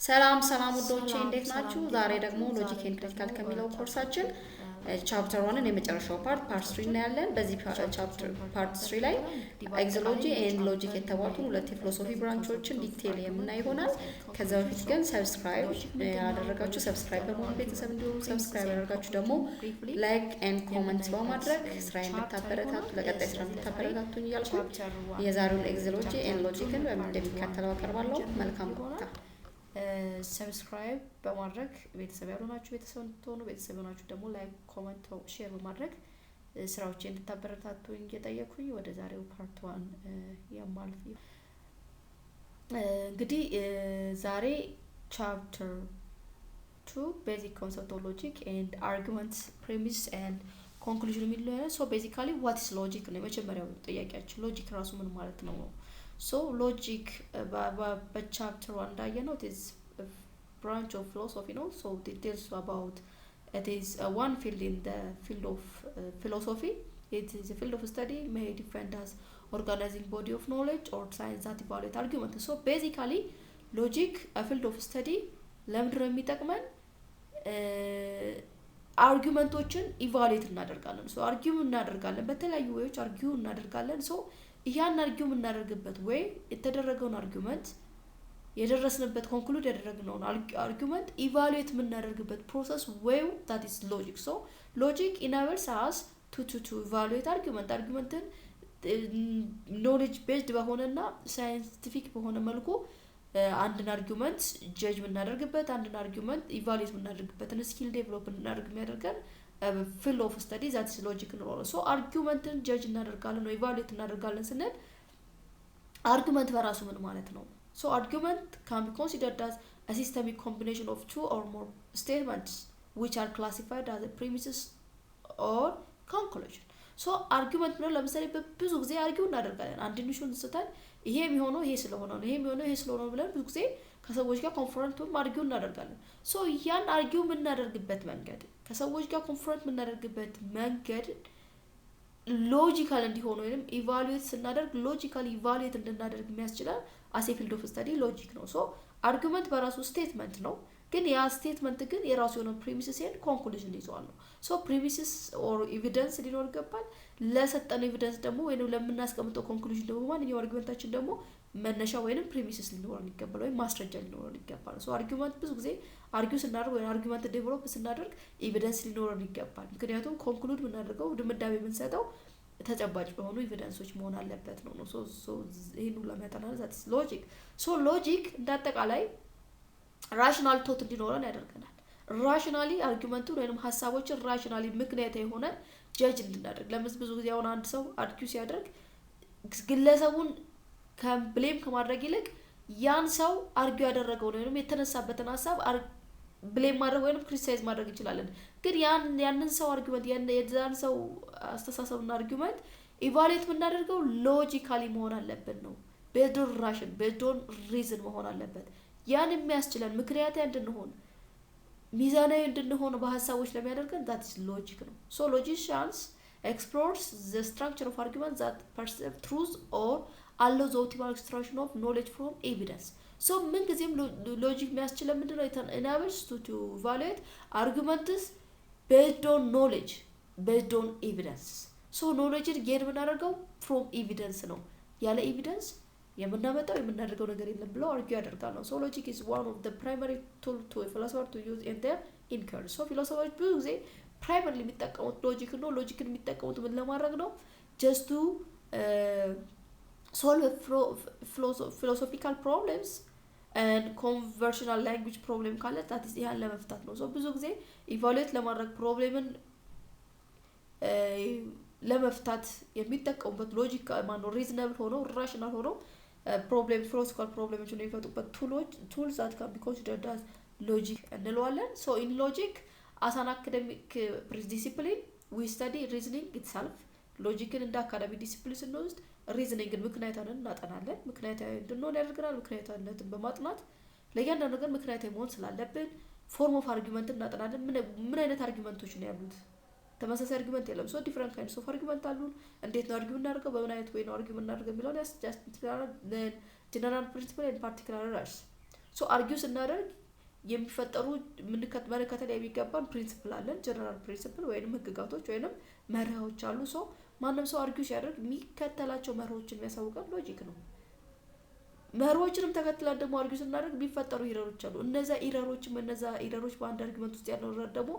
ሰላም ሰላም ውዶቼ እንዴት ናችሁ? ዛሬ ደግሞ ሎጂክ ኤንድ ክሪቲካል ከሚለው ኮርሳችን ቻፕተር 1ን የመጨረሻው ፓርት 3 እናያለን። በዚህ ቻፕተር ፓርት 3 ላይ ኤግዚሎጂ ኤንድ ሎጂክ የተባሉትን ሁለት የፊሎሶፊ ብራንቾችን ዲቴል የምናይ ይሆናል። ከዛ በፊት ግን ሰብስክራይብ ያላደረጋችሁ ሰብስክራይብ በመሆን ቤተሰብ እንዲሆኑ፣ ሰብስክራይብ ያደረጋችሁ ደግሞ ላይክ ኤንድ ኮሜንት በማድረግ ስራዬን እንድታበረታቱ ለቀጣይ ስራ እንድታበረታቱኝ እያልኩ የዛሬውን ኤግዚሎጂ ኤንድ ሎጂክን በምን እንደሚከተለው አቀርባለሁ። መልካም ቆይታ። ሰብስክራይብ በማድረግ ቤተሰብ ያልሆናችሁ ቤተሰብ እንድትሆኑ፣ ቤተሰብ የሆናችሁ ደግሞ ላይክ ኮሜንት ሼር በማድረግ ስራዎችን እንድታበረታቱኝ እየጠየኩኝ ወደ ዛሬው ፓርት 1 የማልፍ እንግዲህ ዛሬ ቻፕተር 2 ቤዚክ ኮንሰፕት ኦፍ ሎጂክ ኤንድ አርጉመንትስ ፕሪሚስ ኤንድ ኮንክሉዥን የሚለው ነው። ሶ ቤዚካሊ ዋት ኢዝ ሎጂክ ነው የመጀመሪያው ጥያቄያችን። ሎጂክ ራሱ ምን ማለት ነው? So logic chapter 1 እንዳየነው it is a branch of philosophy, no? So it tells about it is one field in the field of philosophy. It is a field of study may defined as organizing body of knowledge or science that evaluate argument. So basically logic a field of study ለምንድነው የሚጠቅመን? አርጊውመንቶችን ኢቫሉዌት እናደርጋለን። ሶ አርጊው እናደርጋለን፣ በተለያዩ ወይዎች አርጊው እናደርጋለን። ሶ ያን አርጊው የምናደርግበት ወይ የተደረገውን አርጊውመንት የደረስንበት ኮንክሉድ ያደረግነውን አርጊውመንት ኢቫሉዌት የምናደርግበት ፕሮሰስ ወይ that is logic. So logic enables us to evaluate አርጊውመንትን ኖሌጅ ቤዝድ በሆነና ሳይንቲፊክ በሆነ መልኩ አንድን አርጊውመንት ጀጅ የምናደርግበት፣ አንድን አርጊውመንት ኢቫሉዌት የምናደርግበትን ስኪል ዴቨሎፕ እናደርግ የሚያደርገን field of study that is logic ነው። ሶ አርጊውመንትን ጀጅ እናደርጋለን ወይ ኢቫሉዌት እናደርጋለን ስንል አርጊውመንት በራሱ ምን ማለት ነው? ሶ አርጊውመንት can be considered as a systemic combination of two or more statements which are classified as a premises or conclusion. ሶ አርጊውመንት ነው። ለምሳሌ ብዙ ጊዜ አርጊው እናደርጋለን። አንድ ኢሹን ስተን ይሄ የሚሆነው ይሄ ስለሆነ ነው፣ ይሄ የሚሆነው ይሄ ስለሆነ ነው ብለን ብዙ ጊዜ ከሰዎች ጋር ኮንፍሮንት ወይም አርጊው እናደርጋለን። ሶ ያን አርጊው የምናደርግበት መንገድ ከሰዎች ጋር ኮንፍሮንት የምናደርግበት መንገድ ሎጂካል እንዲሆን ወይም ኢቫሉዌት ስናደርግ ሎጂካል ኢቫሉዌት እንድናደርግ የሚያስችላል አሴ ፊልድ ኦፍ ስተዲ ሎጂክ ነው። ሶ አርጊውመንት በራሱ ስቴትመንት ነው፣ ግን ያ ስቴትመንት ግን የራሱ የሆነ ፕሪሚሲስ ኤንድ ኮንክሉዥን ይዟል ነው። ሶ ፕሪሚሲስ ኦር ኤቪደንስ ሊኖር ይገባል። ለሰጠነው ኤቪደንስ ደግሞ ወይንም ለምናስቀምጠው ኮንክሉዥን ደግሞ ማንኛው አርጊውመንታችን ደግሞ መነሻ ወይንም ፕሪሚሲስ ሊኖረን ይገባል ወይም ማስረጃ ሊኖረን ይገባል። ሶ አርጊውመንት ብዙ ጊዜ አርጊው ስናደርግ ወይ አርጊውመንት ዴቨሎፕ ስናደርግ ኤቪደንስ ሊኖረን ይገባል። ምክንያቱም ኮንክሉድ የምናደርገው ድምዳሜ የምንሰጠው ተጨባጭ በሆኑ ኤቪደንሶች መሆን አለበት ነው። ሶ ይሄን ሁሉ ለማጠናል ዛት ሎጂክ። ሶ ሎጂክ እንዳጠቃላይ ራሽናል ቶት እንዲኖረን ያደርገናል። ራሽናሊ አርጊውመንቱን ወይንም ሐሳቦችን ራሽናሊ ምክንያታዊ የሆነ ጀጅ እንድናደርግ። ለምሳሌ ብዙ ጊዜ አሁን አንድ ሰው አርጊው ሲያደርግ ግለሰቡን ብሌም ከማድረግ ይልቅ ያን ሰው አርጊው ያደረገውን ወይንም የተነሳበትን ሐሳብ ብሌም ማድረግ ወይንም ክሪቲሳይዝ ማድረግ እንችላለን። ግን ያንን ሰው አርጊውመንት የዛን ሰው አስተሳሰብና አርጊውመንት ኢቫሉዌት የምናደርገው ሎጂካሊ መሆን አለበት ነው። ቤዝድ ራሽን ቤዝድ ሪዝን መሆን አለበት። ያን የሚያስችለን ምክንያታዊ እንድንሆን ሚዛናዊ እንድንሆን በሐሳቦች ለሚያደርገን that is logic ነው። So logicians explores the structure of argument that perceive truth or allow the optimal extraction of knowledge from evidence. So ምን ጊዜም ሎጂክ የሚያስችለን ምንድነው? enables to evaluate arguments based on knowledge, based on evidence. So knowledge ጌን የምናደርገው from evidence ነው። ያለ ኤቪደንስ የምናመጣው የምናደርገው ነገር የለም ብለው አርጊው ያደርጋል ነው። ሶ ሎጂክ is one of the primary tool to a philosopher to use in their inquiry. ሶ ፊሎሶፈሮች ብዙ ጊዜ ፕራይመሪሊ የሚጠቀሙት ሎጂክ ነው። ሎጂክን የሚጠቀሙት ምን ለማድረግ ነው? just to solve philosophical problems and conversational language problem ካለ that is ያን ለመፍታት ነው። ሶ ብዙ ጊዜ ኢቫሉዌት ለማድረግ ፕሮብሌምን ለመፍታት የሚጠቀሙበት ሎጂክ ማነው ሪዝነብል ሆኖ ራሽናል ሆኖ ፕሮብሌም ፊሎሶፊካል ፕሮብሌሞችን የሚፈቱበት ቱልስ that can be considered as logic እንለዋለን። ሶ in logic as an academic discipline we study reasoning itself. ሎጂክን እንደ አካዳሚ ዲሲፕሊን ስንወስድ ሪዝኒንግን ምክንያታዊን እናጠናለን። ምክንያታዊ እንድንሆን ያደርገናል። ምክንያታዊነትን በማጥናት ለእያንዳንዱ ነገር ምክንያታዊ መሆን ስላለብን ፎርም ኦፍ አርጊውመንት እናጠናለን። ምን አይነት አርጊውመንቶች ነው ያሉት? ተመሳሳይ አርጊውመንት የለም። ሶ ዲፈረንት ካይንድስ ኦፍ አርጊውመንት አሉን። እንዴት ነው አርጊው እናደርገው? በምን አይነት ወይ ነው አርጊው እናደርገው የሚለውን ጀነራል ፕሪንሲፕል ኤንድ ፓርቲኩላር ኤረርስ። ሶ አርጊው ስናደርግ የሚፈጠሩ መለከተል የሚገባን ፕሪንሲፕል አለን ጀነራል ፕሪንሲፕል ወይንም ህግጋቶች ወይንም መርሆች አሉ ሶ ማንም ሰው አርጊው ሲያደርግ የሚከተላቸው መርሆችን የሚያሳውቀን ሎጂክ ነው መርሆችንም ተከትለን ደግሞ አርጊው ስናደርግ ቢፈጠሩ ኢረሮች አሉ እነዛ ኢረሮች በአንድ አርጊመንት ውስጥ ያለው ረድ ደግሞ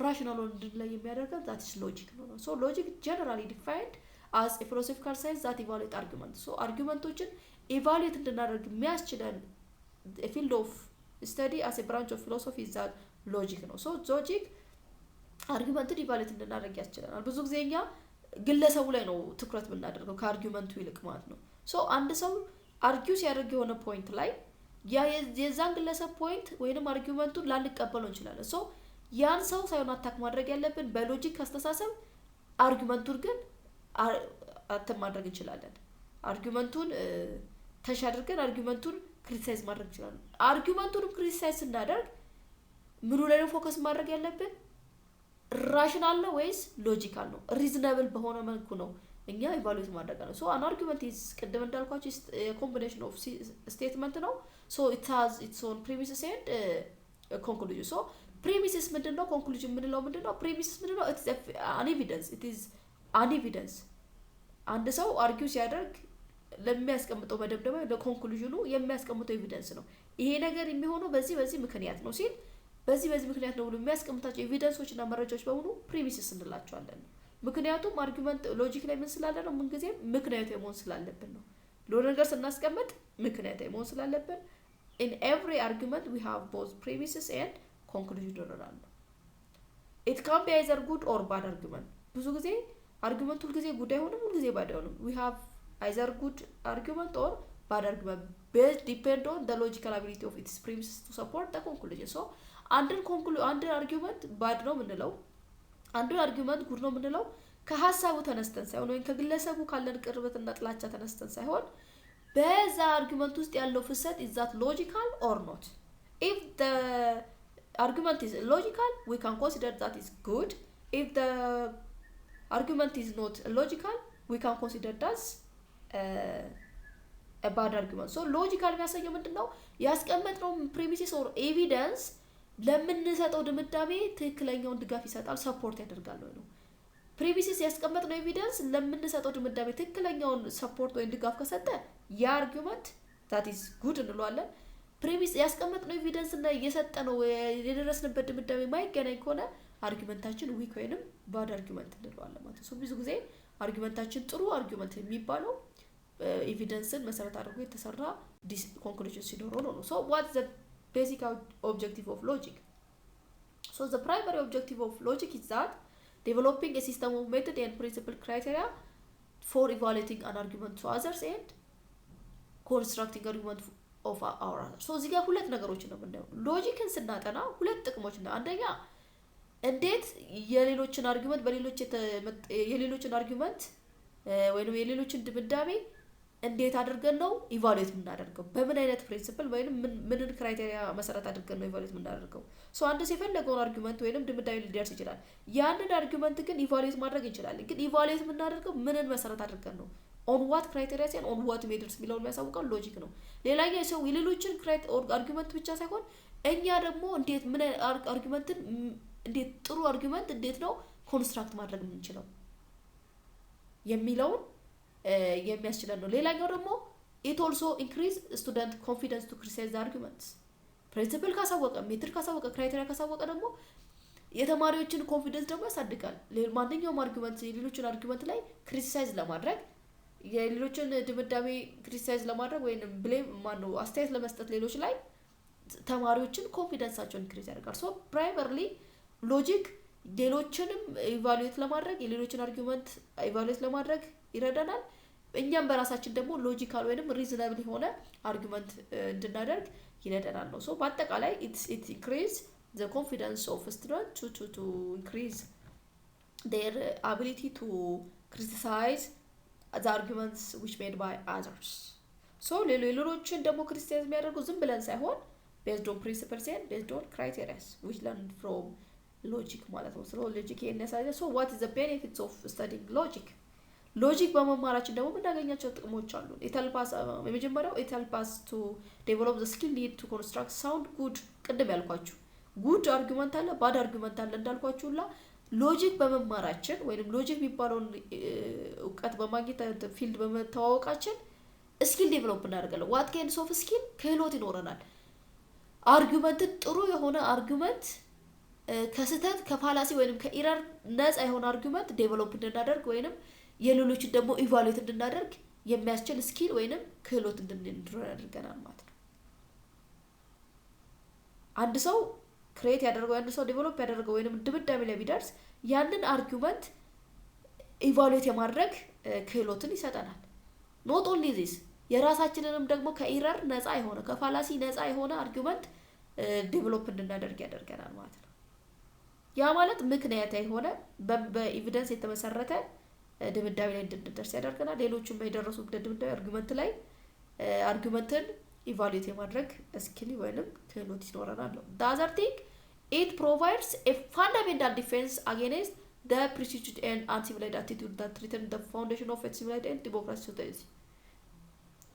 ራሽናል እንድንለይ የሚያደርገን that is logic ነው so logic generally defined as a philosophical science that evaluate arguments so argumenቶችን evaluate እንድናደርግ የሚያስችለን a field of study as a branch of philosophy is that logic ነው so logic argumenትን evaluate እንድናደርግ ያስችለናል ብዙ ጊዜኛ ግለሰቡ ላይ ነው ትኩረት ብናደርገው ከአርጊመንቱ ይልቅ ማለት ነው so አንድ ሰው አርጊው ሲያደርግ የሆነ ፖይንት ላይ የዛን ግለሰብ ፖይንት ወይንም አርጊመንቱን ላንቀበለው እንችላለን so ያን ሰው ሳይሆን አታክ ማድረግ ያለብን በሎጂክ አስተሳሰብ አርጊመንቱን ግን አተም ማድረግ እንችላለን አርጊመንቱን ተሻድርገን አርጊመንቱን ክሪቲሳይዝ ማድረግ እንችላለን አርጊመንቱን ክሪቲሳይዝ እናደርግ ምኑ ላይ ነው ፎከስ ማድረግ ያለብን ራሽናል ነው ወይስ ሎጂካል ነው ሪዝነብል በሆነ መልኩ ነው እኛ ኢቫሉዌት ማድረግ ነው so an argument is ቅድም እንዳልኳችሁ a combination of statement ነው so it has its own premises and conclusion so premises ምንድነው conclusion ምንድነው premises ምንድነው it's an evidence it is an evidence አንድ ሰው አርጊው ሲያደርግ ለሚያስቀምጠው መደምደሚያ ለኮንክሉዥኑ የሚያስቀምጠው ኤቪደንስ ነው ይሄ ነገር የሚሆነው በዚህ ምክንያት ነው ሲል በዚህ ምክንያት ነው ብሎ የሚያስቀምጣቸው ኤቪደንሶች እና መረጃዎች በሙሉ ፕሪሚስስ እንላቸዋለን ምክንያቱም አርጊመንት ሎጂክ ላይ ምን ስላለ ነው ምን ጊዜ ምክንያታዊ መሆን ስላለብን ነው ለሆነ ነገር ስናስቀምጥ ምክንያታዊ መሆን ስላለብን in every argument we have both premises and conclusion ይኖራሉ it can be either good or bad argument ብዙ ጊዜ አርጊመንቱ ሁሉ ጊዜ ጉድ አይሆንም ሁሉ ጊዜ ባድ አይሆንም we have either good argument or bad argument based depend on the logical ability of its premises to support the conclusion so አንድ አርጊመንት ባድ ነው ምንለው አንዱ አርጊመንት ጉድ ነው ምንለው ከሐሳቡ ተነስተን ሳይሆን ወይ ከግለሰቡ ካለን ቅርበትና ጥላቻ ተነስተን ሳይሆን በዛ አርጊመንት ውስጥ ያለው ፍሰት is that logical or not if the argument is logical we can consider that is good if the argument is not logical we can consider that a bad argument so logical የሚያሳየው ምንድነው ያስቀመጥነው premises or evidence ለምንሰጠው ድምዳሜ ትክክለኛውን ድጋፍ ይሰጣል ሰፖርት ያደርጋል ነው premises ያስቀመጥነው ኤቪደንስ ለምንሰጠው ድምዳሜ ትክክለኛውን ሰፖርት ወይ ድጋፍ ከሰጠ ያ አርጊመንት that is good እንለዋለን premise ያስቀመጥነው ኤቪደንስ እና እየሰጠነው የደረስንበት ድምዳሜ ማይገናኝ ከሆነ አርጊመንታችን ዊክ ወይንም ባድ አርጊመንት እንለዋለን ማለት ነው ብዙ ጊዜ አርጊመንታችን ጥሩ አርጊመንት የሚባለው ኤቪደንስን መሰረት አድርጎ የተሰራ ኮንክሉዥን ሲኖረው ነው so what's the basic objective of logic so the primary objective of logic is that developing a system of method and principle criteria for evaluating an argument to others and constructing argument of our others so እዚህ ጋር ሁለት ነገሮች ነው የምናየው ሎጂክን ስናጠና ሁለት ጥቅሞች ነው አንደኛ እንዴት የሌሎችን አርጊመንት በሌሎች የሌሎችን አርጊመንት ወይንም የሌሎችን ድምዳሜ እንዴት አድርገን ነው ኢቫሉዌት የምናደርገው በምን አይነት ፕሪንሲፕል ወይንም ምንን ክራይቴሪያ መሰረት አድርገን ነው ኢቫሉዌት የምናደርገው ሶ አንድ ሲፈልገው አርጊመንት ወይንም ድምዳሜ ሊደርስ ይችላል ያንን አርጊመንት ግን ኢቫሉዌት ማድረግ እንችላለን ግን ኢቫሉዌት የምናደርገው ምንን መሰረት አድርገን ነው on what criteria and on what methods የሚለውን የሚያሳውቀው ሎጂክ ነው ሌላኛው ሰው የሌሎችን አርጊመንት ብቻ ሳይሆን እኛ ደግሞ እንዴት ምን አርጊመንትን እንዴት ጥሩ አርጊመንት እንዴት ነው ኮንስትራክት ማድረግ የምንችለው የሚለውን የሚያስችለን ነው ሌላኛው ደግሞ it also increase student confidence to criticize the arguments principle ካሳወቀ ሜትድ ካሳወቀ ክራይቴሪያ ካሳወቀ ደግሞ የተማሪዎችን ኮንፊደንስ ደግሞ ያሳድጋል ማንኛውም አርጊመንት የሌሎችን አርጊመንት ላይ ክሪቲሳይዝ ለማድረግ የሌሎችን ድምዳሜ ክሪቲሳይዝ ለማድረግ ወይንም ብሌም ማነው አስተያየት ለመስጠት ሌሎች ላይ ተማሪዎችን ኮንፊደንሳቸውን ኢንክሪዝ ያደርጋል ሶ ፕራይመርሊ ሎጂክ ሌሎችንም ኢቫሉዌት ለማድረግ የሌሎችን አርጊመንት ኢቫሉዌት ለማድረግ ይረዳናል እኛም በራሳችን ደግሞ ሎጂካል ወይንም ሪዝነብል ሆነ አርጊመንት እንድናደርግ ይረዳናል ነው ሶ በአጠቃላይ it increase the confidence of students to increase their ability to criticize the arguments which made by others so ሌሎችን ደግሞ ክሪቲሳይዝ የሚያደርጉ ዝም ብለን ሳይሆን based on principles and based on criteria which learned from logic ማለት ነው so logic so what is the benefits of studying logic ሎጂክ በመማራችን ደግሞ የምናገኛቸው ጥቅሞች አሉ። የመጀመሪያው it helps us to develop the skill need to construct sound good ቅድም ያልኳችሁ ጉድ አርጊመንት አለ፣ ባድ አርጊመንት አለ እንዳልኳችሁላ ሎጂክ በመማራችን ወይም ሎጂክ የሚባለውን እውቀት በማግኘት ፊልድ በመተዋወቃችን ስኪል ዴቨሎፕ እናደርጋለን። ዋት ካይንድስ ኦፍ ስኪል ክህሎት ይኖረናል። አርጊመንትን ጥሩ የሆነ አርጊመንት ከስህተት ከፋላሲ ወይንም ከኢረር ነፃ የሆነ አርጊመንት ዴቨሎፕ እንድናደርግ ወይንም የሌሎችን ደግሞ ኢቫሉዌት እንድናደርግ የሚያስችል ስኪል ወይንም ክህሎት እንድንድረን ያደርገናል ማለት ነው። አንድ ሰው ክሬት ያደርገው አንድ ሰው ዴቨሎፕ ያደርገው ወይንም ድምዳሜ ላይ ቢደርስ ያንን አርጊመንት ኢቫሉዌት የማድረግ ክህሎትን ይሰጠናል። ኖት ኦንሊ ዚስ የራሳችንንም ደግሞ ከኢረር ነፃ የሆነ ከፋላሲ ነፃ የሆነ አርጊመንት ዴቨሎፕ እንድናደርግ ያደርገናል ማለት ነው። ያ ማለት ምክንያታዊ የሆነ በኤቪደንስ የተመሰረተ ድምዳሜ ላይ እንድንደርስ ያደርገናል። ሌሎችም የደረሱበት ድምዳሜ አርጊመንት ላይ አርጊመንትን ኢቫሉዌት የማድረግ ስኪል ወይንም ክህሎት ይኖረናል ነው። the other thing it provides a fundamental defense against the prejudiced and uncivilized attitude that threaten the foundation of a civilized and democratic society.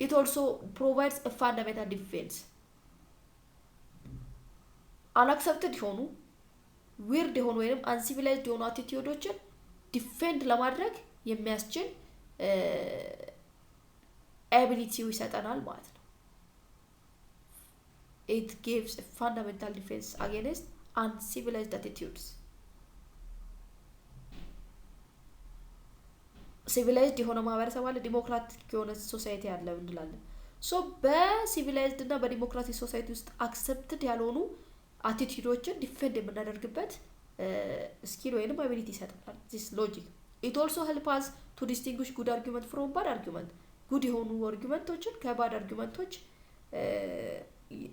It also provides a fundamental defense. unaccepted የሆኑ ዊርድ የሆኑ ወይንም uncivilized የሆኑ አቲቲዩዶችን ዲፌንድ ለማድረግ የሚያስችል አቢሊቲው ይሰጠናል ማለት ነው። it gives a fundamental defense against uncivilized attitudes. ሲቪላይዝድ የሆነ ማህበረሰብ አለ፣ ዲሞክራቲክ የሆነ ሶሳይቲ አለ እንላለን። ሶ በሲቪላይዝድ እና በዲሞክራቲክ ሶሳይቲ ውስጥ አክሰፕትድ ያልሆኑ አቲቲዩዶችን ዲፌንድ የምናደርግበት ስኪል ወይንም አቢሊቲ ይሰጠናል this logic. it also helps us to distinguish good argument from bad argument. ጉድ የሆኑ አርጊመንቶችን ከባድ አርጊመንቶች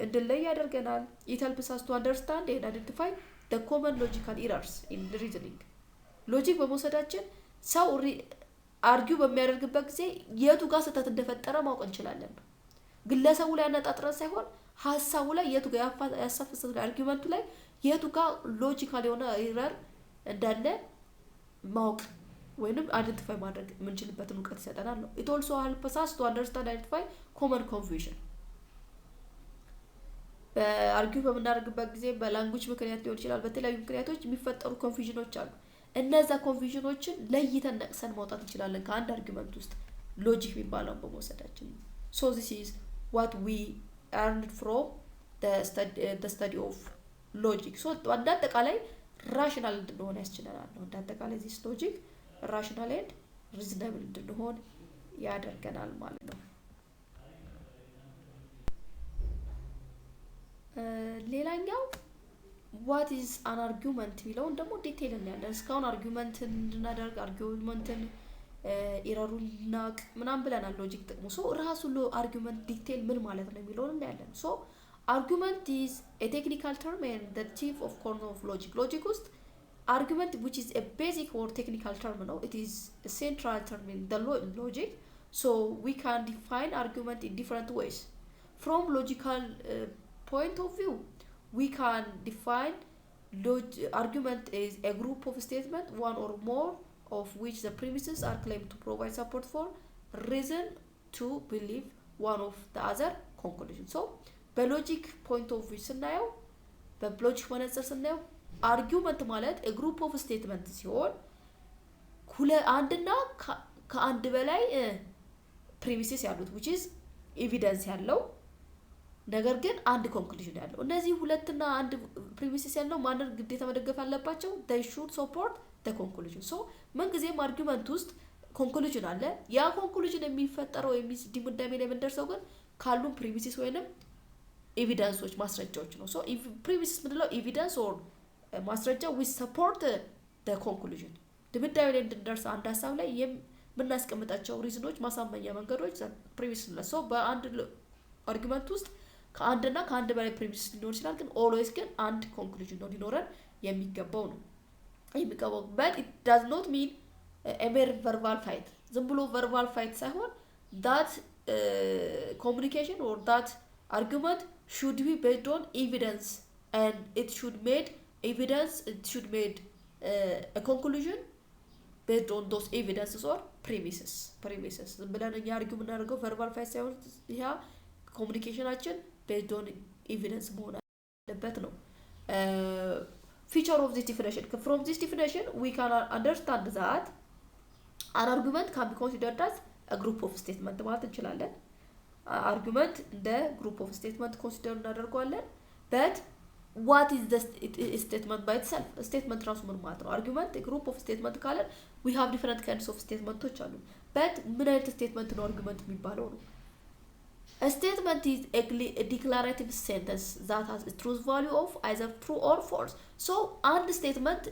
እንድንለይ ያደርገናል። it helps us to understand and identify the common logical errors in reasoning. ሎጂክ በመውሰዳችን ሰው አርጊው በሚያደርግበት ጊዜ የቱ ጋር ስህተት እንደፈጠረ ማወቅ እንችላለን። ግለሰቡ ላይ አነጣጥረን ሳይሆን ሀሳቡ ላይ የቱ ጋር ያሳፈሰው አርጊመንቱ ላይ የቱ ጋር ሎጂካል የሆነ ኤረር እንዳለ ማወቅ ወይንም አይደንቲፋይ ማድረግ የምንችልበትን እውቀት ይሰጠናል ነው። it also helps us to understand and identify common confusion. በአርጊው በምናደርግበት ጊዜ በላንጉጅ ምክንያት ሊሆን ይችላል፣ በተለያዩ ምክንያቶች የሚፈጠሩ ኮንፊውዥኖች አሉ። እነዛ ኮንፊውዥኖችን ለይተን ነቅሰን ማውጣት እንችላለን ከአንድ አርጊመንት ውስጥ ሎጂክ የሚባለውን በመውሰዳችን። so this is what we earned from the study of logic. so አንዳጠቃላይ ራሽናል እንድንሆን ያስችለናል ነው። አንዳጠቃላይ this logic ራሽናል and reasonable እንድንሆን ያደርገናል ማለት ነው። ሌላኛው what is an argument የሚለውን ደግሞ ዲቴይል እናያለን። እስካሁን አርጊመንት እንድናደርግ አርጊመንትን ኢረሩን ናቅ ምናምን ብለናል። ሎጂክ ጥቅሙ ሶ ራሱ አርጊመንት ዲቴይል ምን ማለት ነው የሚለውን እናያለን። ሶ argument is a technical term and the chief of corner of logic. logic ውስጥ argument which is a basic or technical term ነው. it is a central term in the logic. so we can define argument in different ways. from logical point of view we can define argument is a group of statements, one or more of which the premises are claimed to provide support for reason to believe one of the other conclusion. so በሎጂክ ፖይንት ኦፍ ቪው ስናየው በሎጂክ መነጽር ስናየው አርጊውመንት ማለት a group of statement ሲሆን አንድና ከአንድ በላይ ፕሪሚሲስ ያሉት which is evidence ያለው ነገር ግን አንድ ኮንክሉዥን ያለው። እነዚህ ሁለትና አንድ ፕሪሚሲስ ያለው ማንን ግዴታ መደገፍ አለባቸው? they should support the conclusion. so ምን ጊዜም አርጊውመንት ውስጥ ኮንክሉዥን አለ። ያ ኮንክሉዥን የሚፈጠረው ድምዳሜ ላይ የምንደርሰው ግን ካሉ ፕሪሚሲስ ወይንም ኤቪደንሶች ማስረጃዎች ነው። so if premises ምንለው ኤቪደንስ ኦር ማስረጃ we support the conclusion ድምዳሜ ላይ እንድንደርስ አንድ ሀሳብ ላይ የምናስቀምጣቸው ሪዝኖች ማሳመኛ መንገዶች ፕሪሚሲስ ነው። so በአንድ አርጊመንት ውስጥ ከአንድና ከአንድ በላይ ፕሪሚሲስ ሊኖር ይችላል፣ ግን ኦልዌይስ ግን አንድ ኮንክሉዥን ነው ሊኖረን የሚገባው ነው የሚገባው። but it does not mean a mere verbal fight ዝም ብሎ verbal fight ሳይሆን that communication or that argument should be based on evidence and it should made a conclusion based on those evidences or premises ዝም ብለን እኛ አርጊው የምናደርገው ቨርባል ፋይት ሳይሆን ያ ኮሚኒኬሽናችን based on evidence መሆን አለበት ነው። feature of this definition from this definition we can understand that an argument can be considered as a group of statement ማለት እንችላለን። argument እንደ group of statement consider እናደርገዋለን። but what is the statement by itself? statement ራሱ ምን ማለት ነው? argument a group of statement ካለን we have different kinds of statementዎች አሉ። but ምን አይነት statement ነው argument የሚባለው ነው? A statement is a declarative sentence that has a truth value of either true or false. So አንድ statement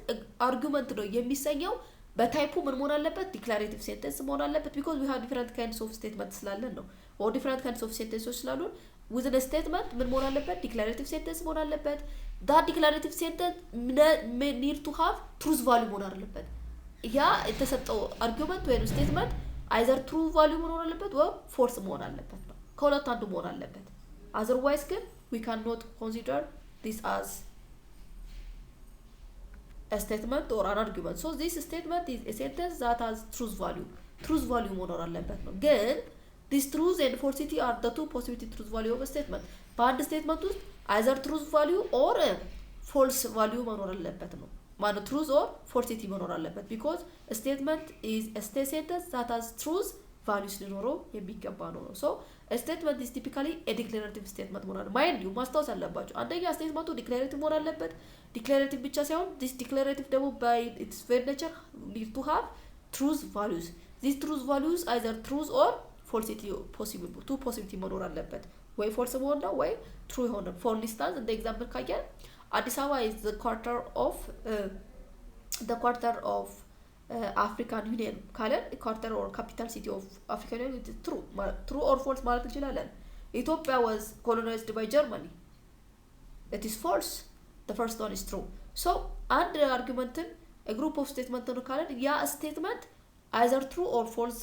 argument ነው የሚሰኘው በታይፑ ምን መሆን አለበት? declarative sentence መሆን አለበት because we have different kinds of statements ስላለን ነው or different kinds of sentences ስላሉን within a statement ምን መሆን አለበት? declarative sentence መሆን አለበት። that declarative sentence need to have truth value መሆን አለበት። ያ የተሰጠው argument ወይም statement either true value መሆን አለበት ወይ false መሆን አለበት ነው። ከሁለት አንዱ መሆን አለበት። otherwise ግን we cannot consider this as a statement or an argument. So this statement is a sentence that has truth value መኖር አለበት ነው። ግን this truth and falsity are the two possibility truth value of a statement. በአንድ statement ውስጥ either truth value or false value መኖር አለበት ነው። ማለት truth or falsity መኖር አለበት because a statement is a sentence that has truth values ሊኖረው የሚገባ ነው። so a statement is typically a declarative statement መሆን አለበት። mind you ማስታወስ አለባችሁ አንደኛ statemenቱ declarative መሆን አለበት። declarative ብቻ ሳይሆን this declarative ደግሞ by its very nature need to have truth values. these truth values either truth or falsity possible two possibility መኖር አለበት ወይ false መሆን ነው ወይ true ይሆን። for instance እንደ example ካየን አዲስ አበባ is the quarter of African Union ካለን quarter or capital city of African Union it is true or false ማለት እንችላለን። Ethiopia was colonized by Germany it is false. the first one is true. so አንድ argumenትን a group of statement ነው ካለን ያ statement either true or false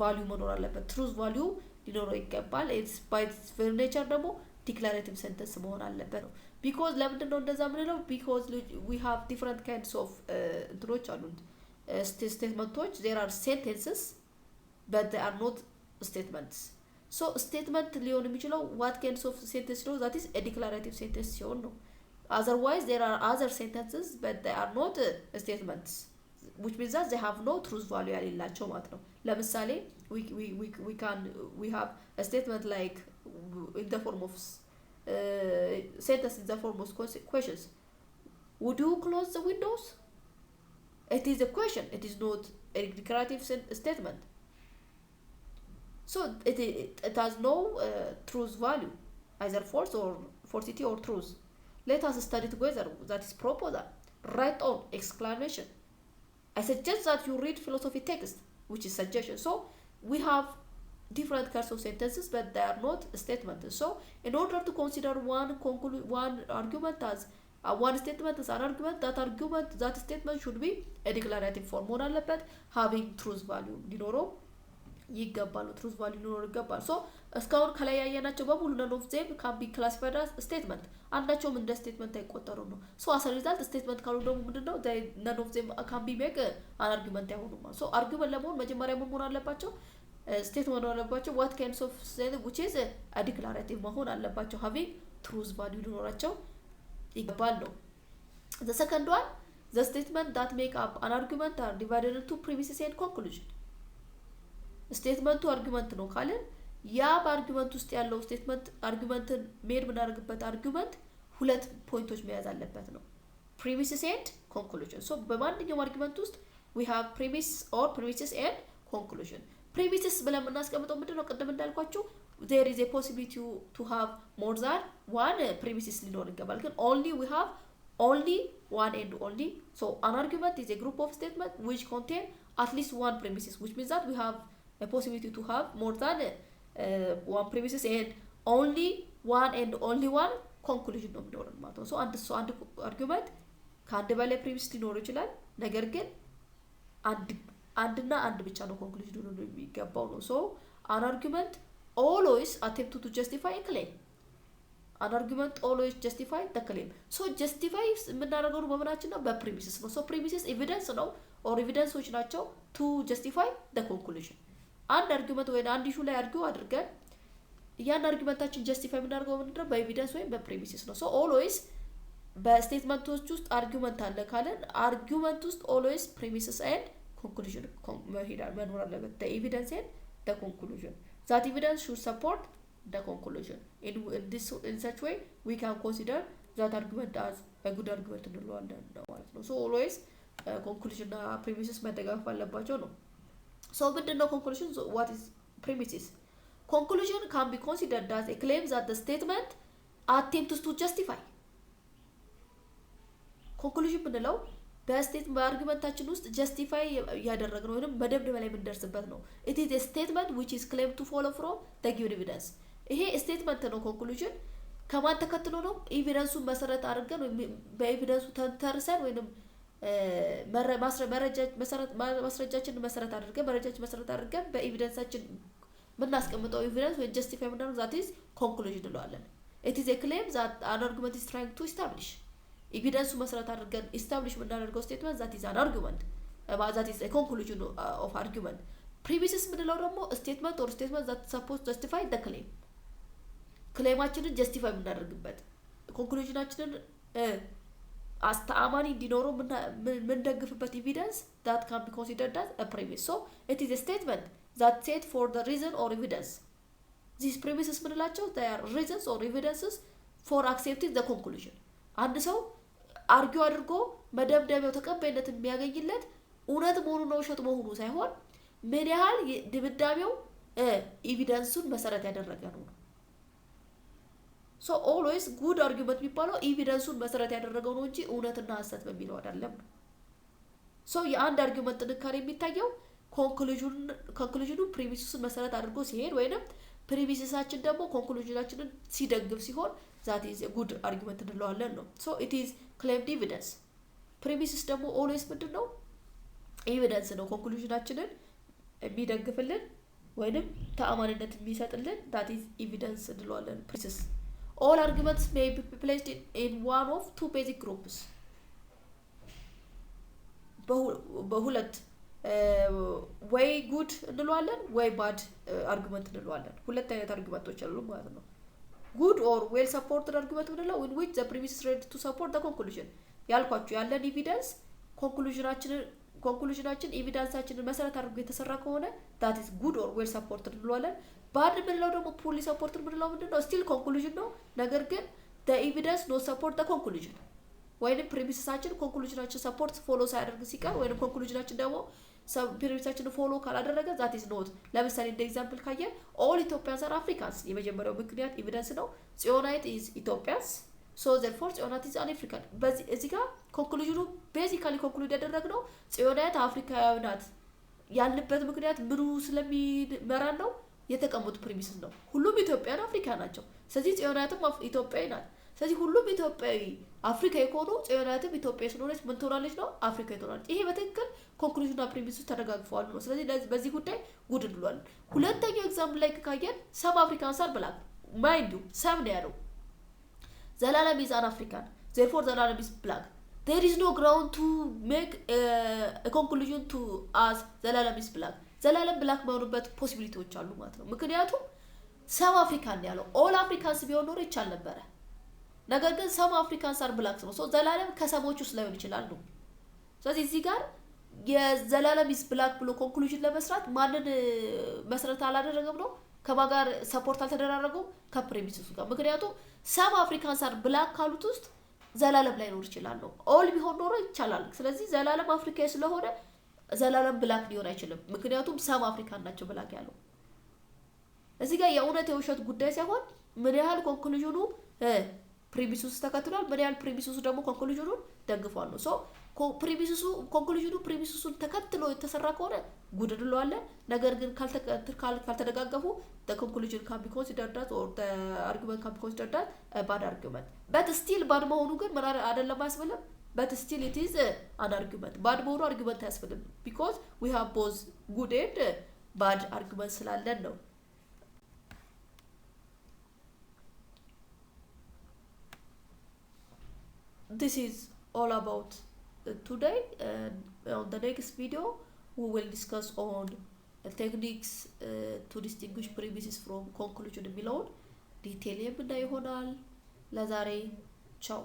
value መኖር አለበት። truth value ሊኖረው ይገባል። it's by its very nature ደግሞ declarative sentence መሆን አለበት ነው። because ለምንድን ነው እንደዛ የምንለው? because we have different kinds of እንትኖች አሉን statements. there are sentences but they are not statements. so statement ሊሆን የሚችለው what kinds of sentence ነው? that is a declarative sentence ሲሆን ነው። otherwise there are other sentences but they are not statements which means that they have no truth value ያሌላቸው ማለት ነው። ለምሳሌ we have a statement like in the form of sentence in the form of questions. would you close the windows? it is a question, it is not a declarative statement. so it has no truth value either false or falsity or truth. let us study together. that is proposal. write on exclamation. I suggest that you read philosophy text which is suggestion. so we have different kinds of sentences but they are not statements. so in order to consider one argument as one statement as an argument, that statement should be a declarative form መሆን አለበት having truth value ሊኖረው ይገባል። truth value ሊኖረው ይገባል። so እስካሁን ከላይ ያየናቸው በሙሉ none of them can be classified as statement አንዳቸውም እንደ statement አይቆጠሩም ነው። so as a result statement ካሉ ደግሞ ምንድነው none of them can be make an argument አይሆኑም። so argument ለመሆን መጀመሪያ መሆን አለባቸው statement መሆን አለባቸው what kinds of sentence which is a declarative መሆን አለባቸው having truth value ሊኖራቸው ይገባል ነው። the second one the statement that make up an argument are divided into premises and conclusion. statement argument ነው ካለን ያ በአርጊመንት ውስጥ ያለው ስቴትመንት አርጊመንትን ሜድ ምናደርግበት አርጊመንት ሁለት ፖይንቶች መያዝ አለበት ነው premises and conclusion. so በማንኛውም አርጊመንት ውስጥ we have premise or premises and conclusion. premises ብለን የምናስቀምጠው ምንድነው? ቅድም እንዳልኳችሁ there is a possibility to have more than one premises ሊኖር ይገባል። ግን only we have only one and only. so an argument is a group of statements which contain at least one premises which means that we have a possibility to have more than one premises and only one conclusion ነው የሚኖረን ማለት ነው። so አንድ argument ከአንድ በላይ premises ሊኖር ይችላል። ነገር ግን አንድና አንድ ብቻ ነው conclusion ነው የሚገባው ነው። so an argument always attempt to justify a claim. an argument always justify the claim. So justify የምናደርገው ነው በምናችን ነው በፕሪሚሲስ ነው። so premises evidence ነው or evidenceዎች ናቸው to justify the conclusion። አንድ አርጊመንት ወይ አንድ ኢሹ ላይ አርጊው አድርገን ያን አርጊመንታችን ጀስቲፋይ የምናደርገው ምንድነው በኤቪደንስ ወይ በፕሪሚሲስ ነው። so always በስቴትመንቶች ውስጥ አርጊመንት አለ ካለን አርጊመንት ውስጥ always premises and conclusion መኖር አለበት። the evidence and the conclusion, that evidence should support the conclusion. In such way we can consider that argument as a good argument እንለዋለን ማለት ነው። so always conclusion እና premises መደጋገፍ አለባቸው ነው። so ምንድነው conclusion? So what is premises? Conclusion can be considered as a claim that the statement attempts to justify. conclusion ምንለው በአርጊመንታችን ውስጥ ጀስቲፋይ ያደረግነው ወይንም መደምደም ላይ የምንደርስበት ነው። it is a statement which is claimed to follow from the given evidence. ይሄ ስቴትመንት ነው። ኮንክሉዥን ከማን ተከትሎ ነው? ኤቪደንሱን መሰረት አድርገን በኤቪደንሱ ተንተርሰን ወይንም ማስረጃችንን መሰረት አድርገን በኤቪደንሳችን ምናስቀምጠው ኤቪደንስ ወይ ጀስቲፋይ ምናደርግ that is conclusion እንለዋለን። it is a claim that an argument is trying to establish. ኤቪደንሱ መሰረት አድርገን ኢስታብሊሽ የምናደርገው ስቴትመንት that is an argument, that is a conclusion of argument. premises ምንለው ደግሞ statement or statement that supposed to justify the claim. ክሌማችንን ጀስቲፋይ የምናደርግበት ኮንክሉዥናችንን አስተማማኝ እንዲኖረው ምንደግፍበት ኤቪደንስ that can be considered as a premise. so it is a statement that set for the reason or evidence. these premises ምንላቸው they are reasons or evidences for accepting the conclusion. አንድ ሰው አርጊው አድርጎ መደምደሚያው ተቀባይነት የሚያገኝለት እውነት መሆኑን ነው ውሸት መሆኑ ሳይሆን ምን ያህል ድምዳሜው ኤቪደንሱን መሰረት ያደረገ ነው። so always good argument የሚባለው ኤቪደንሱን መሰረት ያደረገው ነው እንጂ እውነትና ሐሰት በሚለው አይደለም። so የአንድ አርጊመንት ጥንካሬ የሚታየው ኮንክሉዥኑ ፕሪሚሲስን መሰረት አድርጎ ሲሄድ ወይንም ፕሪሚሲሳችን ደግሞ ኮንክሉዥናችንን ሲደግፍ ሲሆን that is a good argument እንለዋለን ነው። so it is claimed evidence. premises ደግሞ always ምንድነው? ኤቪደንስ ነው ኮንክሉዥናችንን የሚደግፍልን ወይንም ተአማንነት የሚሰጥልን that is evidence እንለዋለን premises. all arguments may be placed in one of two basic groups. በሁለት ወይ ጉድ እንለዋለን ወይ ባድ አርጊመንት እንለዋለን። ሁለት አይነት አርጊመንቶች አሉ ማለት ነው። good or well supported argument ምንለው in which the premise is ready to support the conclusion. ያልኳችሁ ያለን ኤቪደንስ ኮንክሉዥናችን ኤቪደንሳችንን መሰረት አድርጎ የተሰራ ከሆነ that is good or well supported እንለዋለን። ባድ ምንለው ደግሞ poorly supported ምንለው ምንድነው? still conclusion ነው ነገር ግን the evidence no support the conclusion. ወይንም ፕሪሚስሳችን ኮንክሉዥናችን ሰፖርት ፎሎ ሳያደርግ ሲቀር ወይንም ኮንክሉዥናችን ደግሞ ፕሪሚስሳችን ፎሎ ካላደረገ that is not. ለምሳሌ እንደ ኤግዛምፕል ካየን all Ethiopians are Africans የመጀመሪያው ምክንያት ኤቪደንስ ነው። ጽዮናይት is Ethiopians so therefore ጽዮናይት is an African. በዚህ ጋር ኮንክሉዥኑ ቤዚካሊ ኮንክሉድ ያደረግነው ጽዮናይት አፍሪካዊ ናት ያልንበት ምክንያት ምኑ ስለሚመራን ነው የተቀመጡ ፕሪሚስስ ነው። ሁሉም ኢትዮጵያን አፍሪካ ናቸው። ስለዚህ ጽዮናይትም ኢትዮጵያዊ ናት። ስለዚህ ሁሉም ኢትዮጵያዊ አፍሪካዊ ከሆኑ ጽዮናይትም ኢትዮጵያዊ ስለሆነች ምን ትሆናለች ነው አፍሪካዊ ትሆናለች። ይሄ በትክክል ኮንክሉዥንና ፕሪሚስስ ተደጋግፈዋል ነው። ስለዚህ በዚህ ጉዳይ ጉድ እንሏለን። ሁለተኛው ኤግዛምፕል ላይ ካየን ሰም አፍሪካንስ አር ብላክ ማይንድ ዩ ሰም ነው ያለው ዘላለም is an African therefore ዘላለም is black. there is no ground to make a conclusion to as ዘላለም is black. ዘላለም ብላክ ማውሩበት ፖሲቢሊቲዎች አሉ ማለት ነው። ምክንያቱም ሰም አፍሪካን ያለው ኦል አፍሪካንስ ቢሆን ኖሮ ይቻል ነበር። ነገር ግን ሰም አፍሪካንስ አር ብላክ ነው። ሶ ዘላለም ከሰሞች ውስጥ ላይሆን ይችላል ነው። ስለዚህ እዚህ ጋር የዘላለም is black ብሎ ኮንክሉዥን ለመስራት ማንን መሰረት አላደረገም ነው? ከማን ጋር ሰፖርት አልተደራረገው? ከፕሪሚስሱ ጋር። ምክንያቱም ሰም አፍሪካንስ አር ብላክ ካሉት ውስጥ ዘላለም ላይ ነው ይችላል ነው። ኦል ቢሆን ኖሮ ይቻላል። ስለዚህ ዘላለም አፍሪካዊ ስለሆነ ዘላለም ብላክ ሊሆን አይችልም። ምክንያቱም ሰም አፍሪካን ናቸው ብላክ ያለው። እዚህ ጋር የእውነት የውሸት ጉዳይ ሳይሆን ምን ያህል ኮንክሉዥኑ ፕሪሚስሱ ተከትሏል፣ ምን ያህል ፕሪሚስሱ ደግሞ ኮንክሉዥኑን ደግፏል ነው። ሶ ፕሪሚስሱ ኮንክሉዥኑ ፕሪሚስሱን ተከትሎ የተሰራ ከሆነ ጉድ እንለዋለን። ነገር ግን ካልተደጋገፉ the conclusion can be considered as or the argument can be considered as a bad argument. but still bad መሆኑ ግን ምን አይደለም አያስፈልም። but still it is an argument. bad መሆኑ argument አያስፈልም because we have both good and bad arguments ስላለን ነው። this is all about today. On the next video we will discuss on techniques to distinguish premises from conclusion የሚለውን ዲቴል የምናይ ይሆናል። ለዛሬ ቻው።